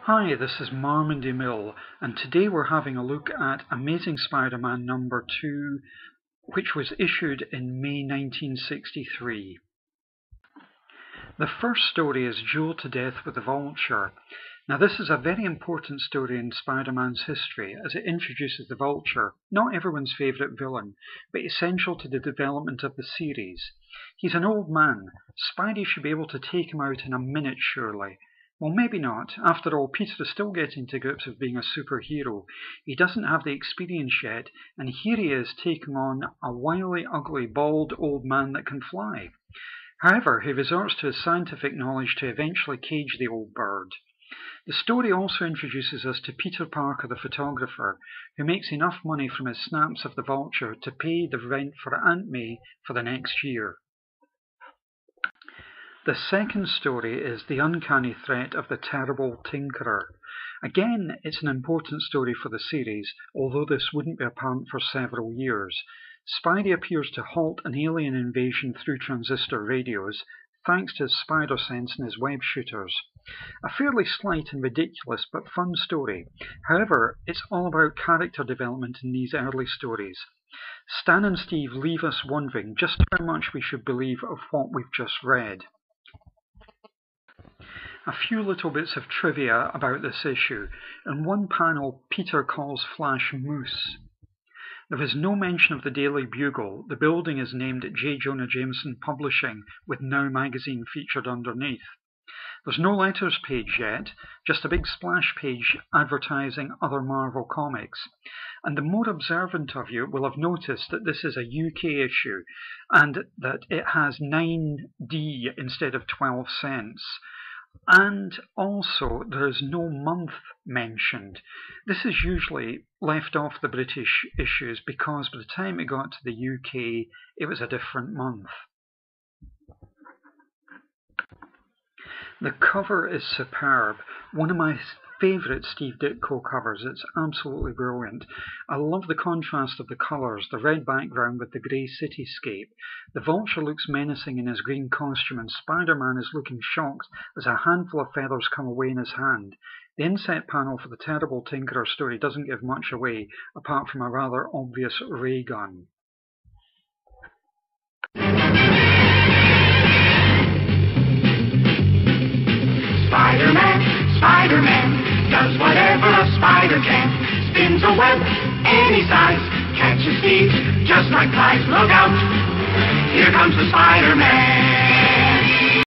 Hi, this is Marmon DeMille, and today we're having a look at Amazing Spider-Man number 2, which was issued in May 1963. The first story is Duel to Death with the Vulture. Now this is a very important story in Spider-Man's history, as it introduces the Vulture, not everyone's favourite villain, but essential to the development of the series. He's an old man. Spidey should be able to take him out in a minute, surely. Well, maybe not. After all, Peter is still getting to grips with being a superhero. He doesn't have the experience yet, and here he is taking on a wily, ugly, bald old man that can fly. However, he resorts to his scientific knowledge to eventually cage the old bird. The story also introduces us to Peter Parker, the photographer, who makes enough money from his snaps of the Vulture to pay the rent for Aunt May for the next year. The second story is The Uncanny Threat of the Terrible Tinkerer. Again, it's an important story for the series, although this wouldn't be apparent for several years. Spidey appears to halt an alien invasion through transistor radios, thanks to his spider sense and his web shooters. A fairly slight and ridiculous but fun story. However, it's all about character development in these early stories. Stan and Steve leave us wondering just how much we should believe of what we've just read. A few little bits of trivia about this issue. In one panel, Peter calls Flash Moose. There is no mention of the Daily Bugle. The building is named J. Jonah Jameson Publishing, with Now Magazine featured underneath. There's no letters page yet, just a big splash page advertising other Marvel comics. And the more observant of you will have noticed that this is a UK issue, and that it has 9D instead of 12 cents. And also, there is no month mentioned. This is usually left off the British issues because by the time it got to the UK, it was a different month. The cover is superb. One of my favourite Steve Ditko covers. It's absolutely brilliant. I love the contrast of the colours, the red background with the grey cityscape. The Vulture looks menacing in his green costume, and Spider-Man is looking shocked as a handful of feathers come away in his hand. The inset panel for the Terrible Tinkerer story doesn't give much away, apart from a rather obvious ray gun. Spider-Man does whatever a spider can. Spins a web any size, catches thieves just like flies. Look out, here comes the Spider-Man.